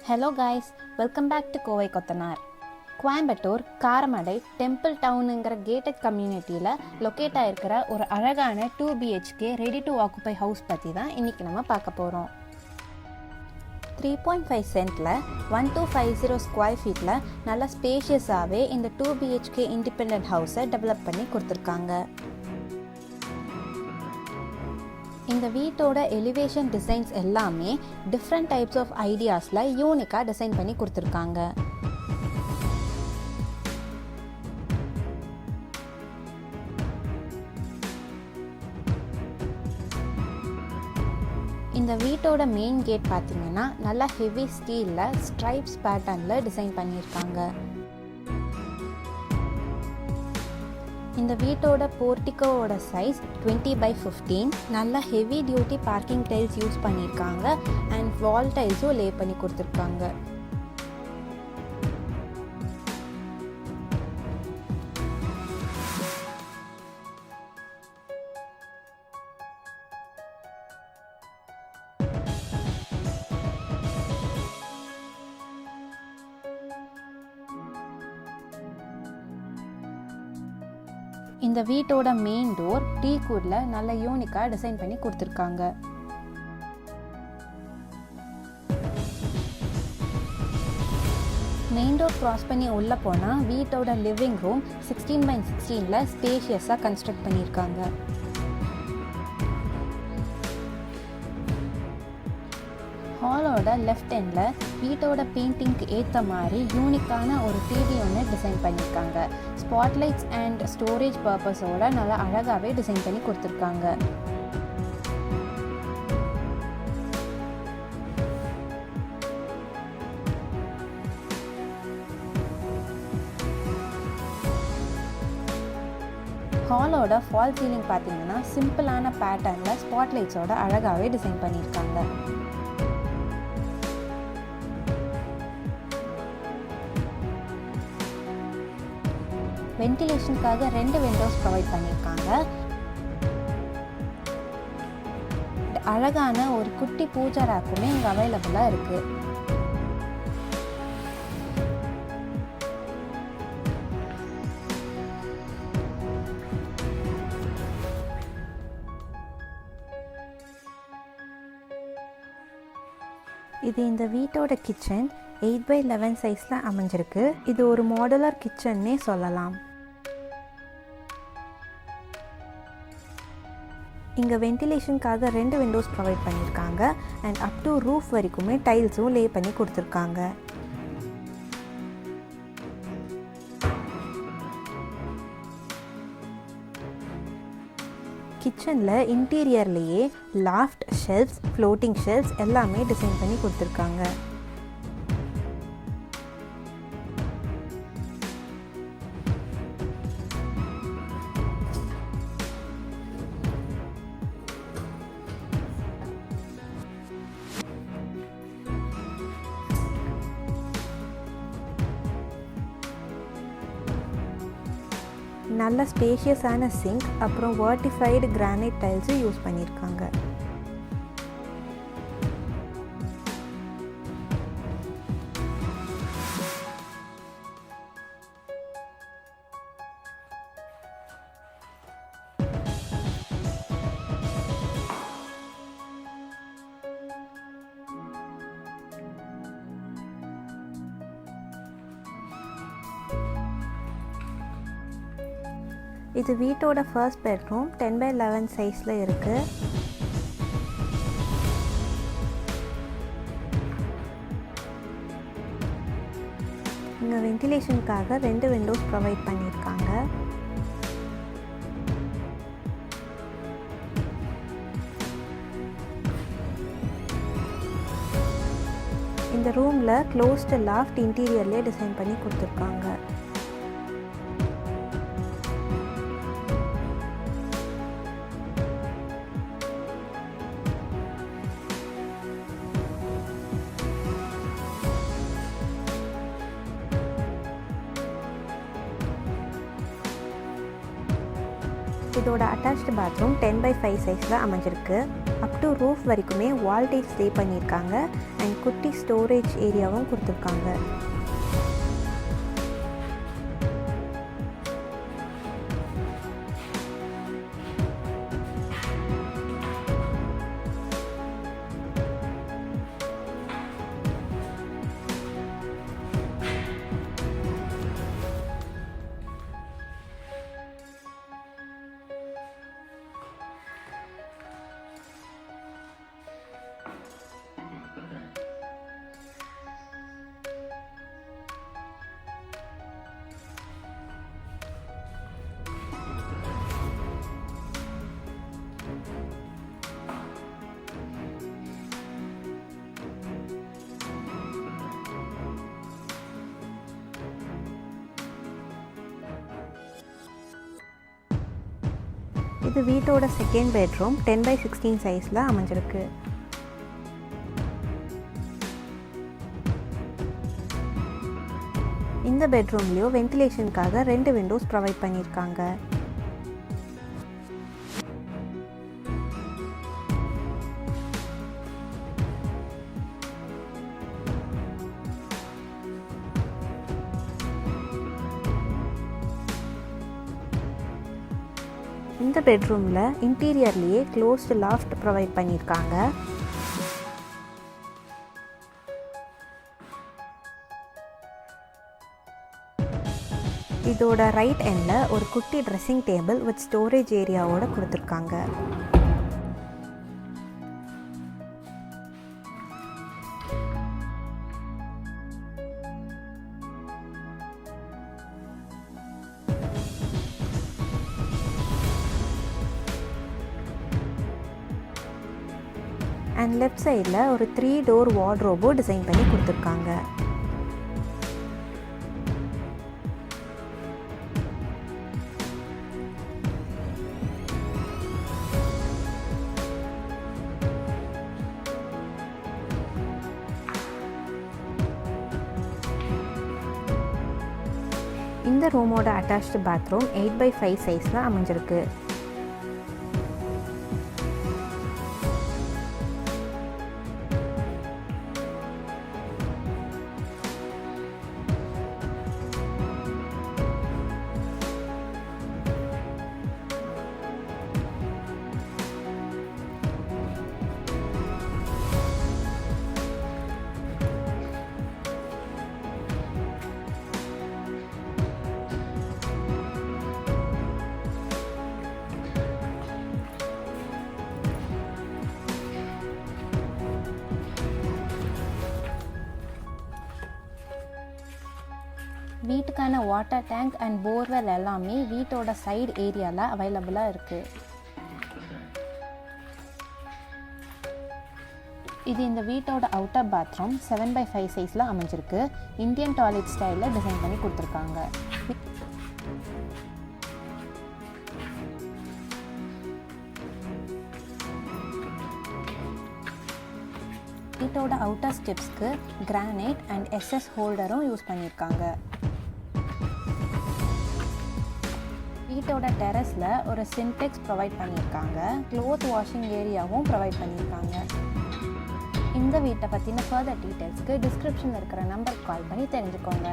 Hello guys, welcome back to Kovai Kottanar. Coimbatore, Karamadai, Temple Town ங்கிற gated communityல locate ஆயிருக்கிற ஒரு அழகான 2 BHK ready to occupy house பற்றி தான் இன்னைக்கு நம்ம பார்க்க போகிறோம். 3.5 சென்ட்ல 1250 ஸ்கொயர் ஃபீட்டில் நல்லா ஸ்பேஷியஸாகவே இந்த 2 BHK இண்டிபெண்ட் ஹவுஸை டெவலப் பண்ணி கொடுத்துருக்காங்க. இந்த வீட்டோட எலிவேஷன் டிசைன்ஸ் எல்லாமே டிஃப்ரெண்ட் டைப்ஸ் ஆஃப் ஐடியாஸில் யூனிக்காக டிசைன் பண்ணி கொடுத்துருக்காங்க. இந்த வீட்டோட மெயின் கேட் பார்த்தீங்கன்னா நல்லா ஹெவி ஸ்டீலில் ஸ்ட்ரைப்ஸ் பேட்டர்னில் டிசைன் பண்ணியிருக்காங்க. இந்த வீட்டோட போர்டிகோவோட சைஸ் 20x15. நல்ல heavy duty parking tiles use பண்ணியிருக்காங்க அண்ட் வால் டைல்ஸும் லே பண்ணி கொடுத்துருக்காங்க. இந்த வீட்டோட மெயின் டோர் டீக்குட்ல நல்ல யூனிக்காக டிசைன் பண்ணி கொடுத்துருக்காங்க. மெயின் டோர் கிராஸ் பண்ணி உள்ளே போனால் வீட்டோட லிவிங் ரூம் 16x16ல ஸ்பேஷியஸாக கன்ஸ்ட்ரக்ட் பண்ணியிருக்காங்க. ஹாலோட லெஃப்ட் எண்டில் வீட்டோட பெயிண்டிங்க்கு ஏற்ற மாதிரி யூனிக்கான ஒரு டிவி ஒன்று டிசைன் பண்ணியிருக்காங்க. ஸ்பாட்லைட்ஸ் அண்ட் ஸ்டோரேஜ் பர்பஸோட நல்லா அழகாகவே டிசைன் பண்ணி கொடுத்துருக்காங்க. ஹாலோட ஃபால் சீலிங் பார்த்தீங்கன்னா சிம்பிளான பேட்டர்னில் ஸ்பாட்லைட்ஸோட அழகாகவே டிசைன் பண்ணியிருக்காங்க. வென்டிலேஷனுக்காக 2 விண்டோஸ் ப்ரொவைட் பண்ணியிருக்காங்க. அழகான ஒரு குட்டி பூஜா ரேக்குமே இங்கே அவைலபிளாக இருக்குது. இது இந்த வீட்டோட கிச்சன் 8x11 சைஸில் அமைஞ்சிருக்கு. இது ஒரு மாடுலர் கிச்சன்னே சொல்லலாம். இங்கே வென்டிலேஷனுக்காக 2 விண்டோஸ் ப்ரொவைட் பண்ணியிருக்காங்க அண்ட் அப் டு ரூஃப் வரைக்குமே டைல்ஸும் லே பண்ணி கொடுத்துருக்காங்க. கிச்சனில் இன்டீரியர்லேயே லாஃப்ட், ஷெல்ஃப்ஸ், ஃப்ளோட்டிங் ஷெல்ஃப்ஸ் எல்லாமே டிசைன் பண்ணி கொடுத்துருக்காங்க. நல்ல ஸ்பேஷியஸான சிங்க் அப்புறம் வெர்டிஃபைடு கிரானைட் டைல்ஸும் யூஸ் பண்ணியிருக்காங்க. இது வீட்டோட ஃபர்ஸ்ட் பெட்ரூம் 10x11 சைஸில் இருக்குது. இங்கே வென்டிலேஷனுக்காக 2 விண்டோஸ் ப்ரொவைட் பண்ணியிருக்காங்க. இந்த ரூமில் க்ளோஸ்டு லாஃப்ட் இன்டீரியர்லேயே டிசைன் பண்ணி கொடுத்துருக்காங்க. இதோட அட்டாச்டு பாத்ரூம் 10x5 சைஸில் அமைஞ்சிருக்கு. அப் டு ரூஃப் வரைக்குமே வால் டைல்ஸ் ஸ்டே பண்ணியிருக்காங்க அண்ட் குட்டி ஸ்டோரேஜ் ஏரியாவும் கொடுத்துருக்காங்க. இது வீட்டோட செகண்ட் பெட்ரூம் 10x16 சைஸில் அமைஞ்சிருக்கு. இந்த பெட்ரூம்லேயும் வென்டிலேஷனுக்காக 2 விண்டோஸ் ப்ரொவைட் பண்ணியிருக்காங்க. இந்த பெட்ரூமில் இன்டீரியர்லேயே க்ளோஸ்டு லாஃப்ட் ப்ரொவைட் பண்ணியிருக்காங்க. இதோட ரைட் எண்டில் ஒரு குட்டி ட்ரெஸ்ஸிங் டேபிள் வித் ஸ்டோரேஜ் ஏரியாவோட கொடுத்துருக்காங்க. அண்ட் லெஃப்ட் சைடில் ஒரு 3 டோர் வார்ட்ரோபோ டிசைன் பண்ணி கொடுத்துருக்காங்க. இந்த ரூமோட அட்டாச்டு பாத்ரூம் 8x5 சைஸில் அமைஞ்சிருக்கு. வீட்டுக்கான வாட்டர் டேங்க் அண்ட் போர்வெல் எல்லாமே வீட்டோட சைடு ஏரியாவில் அவைலபிளாக இருக்குது. இது இந்த வீட்டோட அவுட்டர் பாத்ரூம் 7x5 சைஸில் அமைஞ்சிருக்கு. இந்தியன் டாய்லெட் ஸ்டைலில் டிசைன் பண்ணி கொடுத்துருக்காங்க. வீட்டோட அவுட்டர் ஸ்டெப்ஸ்க்கு கிரானைட் அண்ட் எஸ்எஸ் ஹோல்டரும் யூஸ் பண்ணியிருக்காங்க. வீட்டோட டெரஸில் ஒரு சின்டெக்ஸ் ப்ரொவைட் பண்ணியிருக்காங்க. க்ளோத் வாஷிங் ஏரியாவும் ப்ரொவைட் பண்ணியிருக்காங்க. இந்த வீட்டை பற்றின ஃபர்தர் டீட்டெயில்ஸ்க்கு டிஸ்கிரிப்ஷனில் இருக்கிற நம்பருக்கு கால் பண்ணி தெரிஞ்சுக்கோங்க.